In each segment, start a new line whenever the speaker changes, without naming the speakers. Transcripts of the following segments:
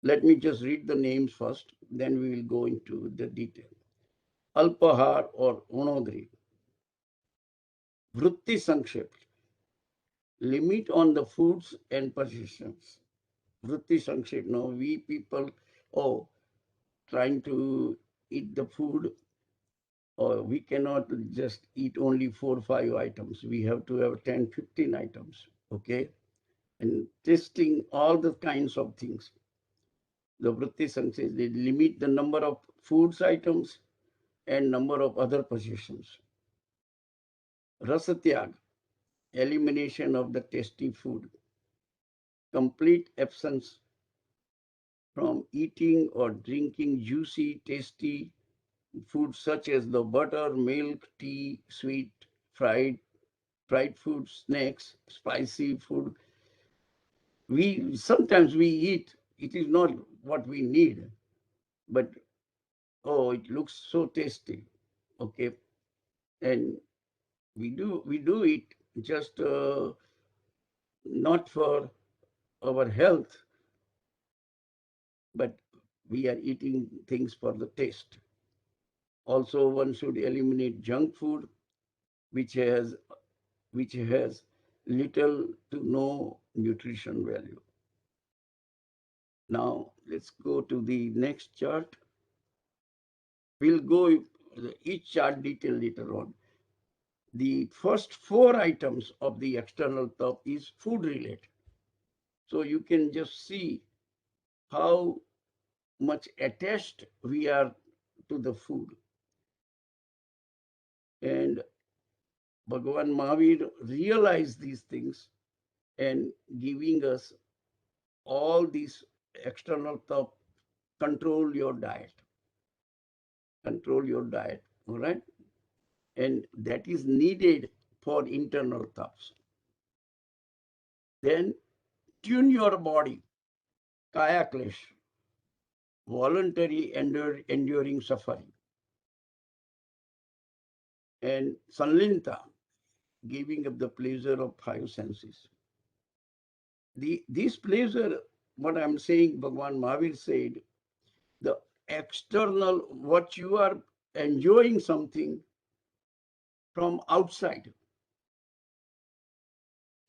Let me just read the names first, then we will go into the detail. Alpahar or Onodri. Vritti Sankshep. Limit on the foods and possessions. Vritti Sankshep. Now we people, oh, trying to eat the food, or we cannot just eat only 4 or 5 items. We have to have 10, 15 items. Okay. And testing all the kinds of things. The Vritti Sankshep, they limit the number of foods items and number of other possessions. Rasatyag, elimination of the tasty food. Complete absence from eating or drinking juicy, tasty foods such as the butter, milk, tea, sweet, fried food, snacks, spicy food. We sometimes we eat. It is not what we need, but oh, it looks so tasty. Okay, and we do it just not for our health, but we are eating things for the taste. Also, one should eliminate junk food, which has which has little to no nutrition value. Now, let's go to the next chart. We'll go each chart detail later on. The first 4 items of the external top is food related. So you can just see how much attached we are to the food. And Bhagavan Mahavir realized these things and giving us all these external top. Control your diet. Control your diet. All right. And that is needed for internal taps. Then tune your body. Kaya klesh. Voluntary enduring suffering. And sanlinta, giving up the pleasure of 5 senses. This pleasure, what I'm saying, Bhagwan Mahavir said, the external, what you are enjoying something from outside.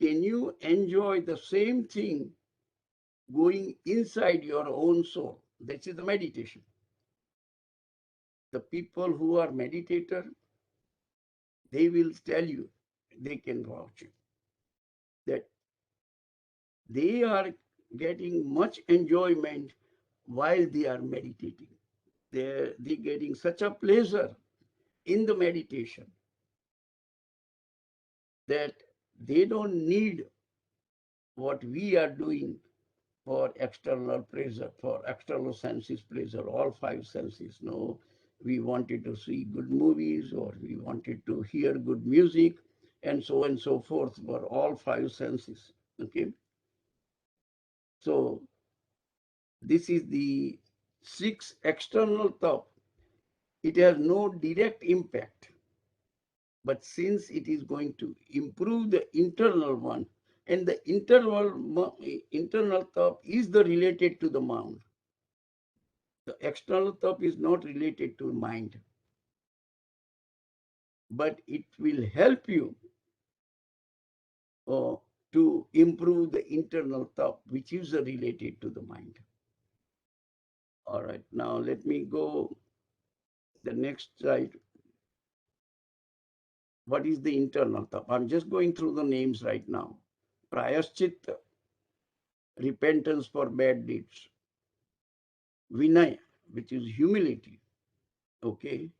Can you enjoy the same thing going inside your own soul? This is the meditation. The people who are meditator, they will tell you, they can vouch that they are getting much enjoyment while they are meditating. They're getting such a pleasure in the meditation that they don't need what we are doing for external pleasure, for external senses pleasure, all 5 senses. No, we wanted to see good movies or we wanted to hear good music and so forth for all 5 senses. Okay. So this is the 6 external thought. It has no direct impact. But since it is going to improve the internal one, and the internal thought is the related to the mind. The external thought is not related to mind, but it will help you uh, to improve the internal thought, which is related to the mind. All right, now let me go the next slide. What is the internal thought? I'm just going through the names right now. Prayaschit, repentance for bad deeds. Vinay, which is humility. Okay.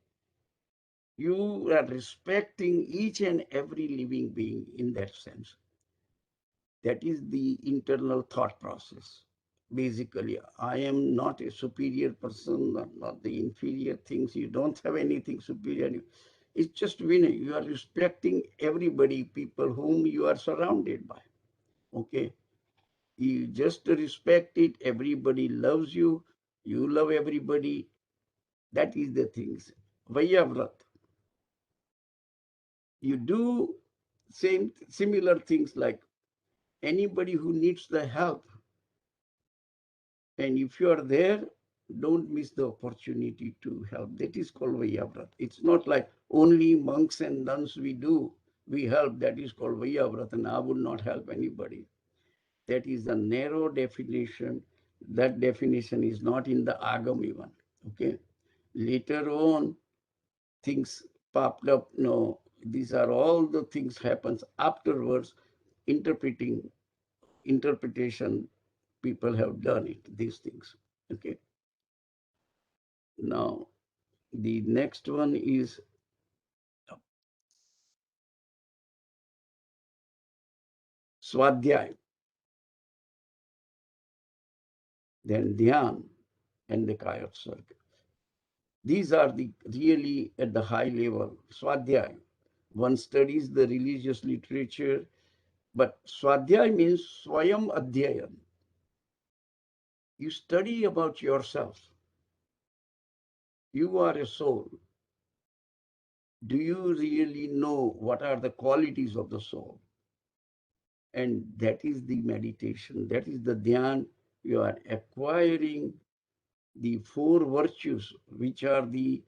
You are respecting each and every living being in that sense. That is the internal thought process. Basically, I am not a superior person, not the inferior things. You don't have anything superior. It's just Vinay. You are respecting everybody, people whom you are surrounded by. Okay. You just respect it. Everybody loves you. You love everybody. That is the things. Vayavrat. You do similar things like anybody who needs the help And if you are there, don't miss the opportunity to help. That is called Vayavrat. It's not like only monks and nuns we help. That is called Vayavrat, and I would not help anybody. That is a narrow definition. That definition is not in the Agam even. Okay. Later on, things popped up. No, these are all the things happens afterwards. Interpretation, people have done it. These things. Okay. Now the next one is Swadhyay, then Dhyan, and the Kayotsarga. These are the really at the high level. Swadhyay, one studies the religious literature, but Swadhyay means Swayam Adhyayan. You study about yourself. You are a soul. Do you really know what are the qualities of the soul? And that is the meditation. That is the dhyan. You are acquiring the four virtues, which are the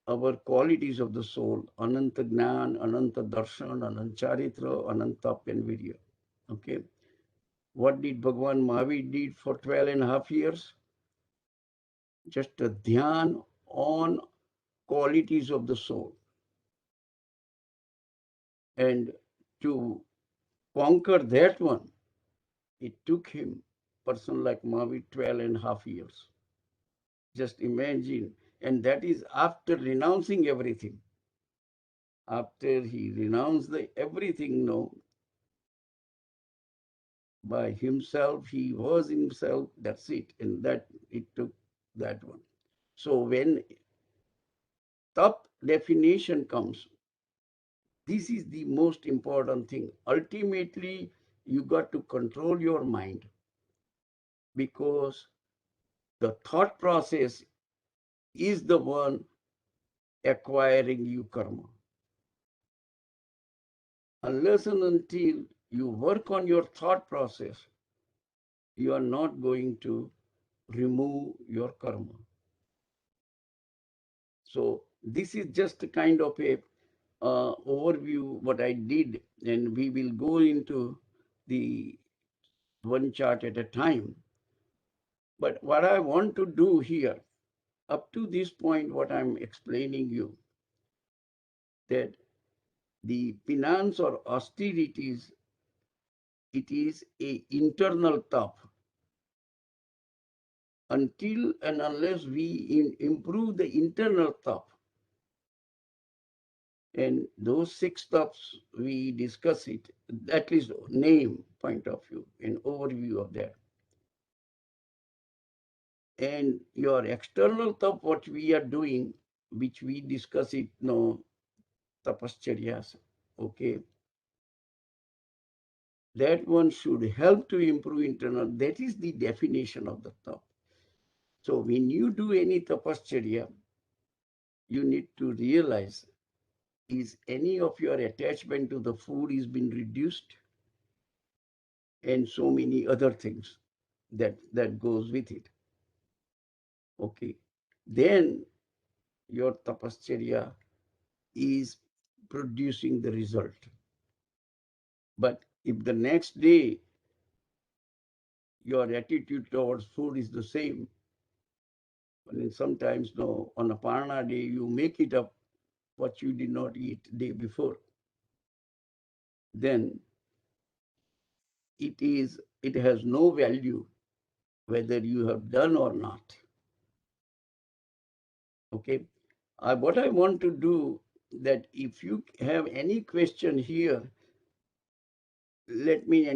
our qualities of the soul: Ananta Gnan, Ananta Darshan, Ananta Charitra, Ananta Penvirya. Okay. What did Bhagavan Mahavir did for 12.5 years? Just a dhyan on qualities of the soul. And to conquer that one, it took him, person like Mahavir, 12.5 years. Just imagine. And that is after renouncing everything. After he renounced everything, no, by himself, he was himself, that's it. And that it took that one. So when top definition comes, this is the most important thing. Ultimately, you got to control your mind, because the thought process is the one acquiring you karma. Unless and until you work on your thought process, you are not going to remove your karma. So this is just a kind of a overview what I did, and we will go into the one chart at a time. But what I want to do here, up to this point, what I'm explaining you, that the penance or austerities, it is a internal tap. Until and unless we improve the internal tap, and those 6 taps, we discuss it, at least name point of view, an overview of that. And your external tap, what we are doing, which we discuss it, no, tapascharya, okay, that one should help to improve internal. That is the definition of the tap. So when you do any tapascharya, you need to realize, is any of your attachment to the food is been reduced, and so many other things that goes with it. Okay, then your tapascharya is producing the result. But if the next day your attitude towards food is the same, and sometimes no, on a parana day you make it up what you did not eat day before, then it has no value whether you have done or not. Okay, what I want to do, that if you have any question here, let me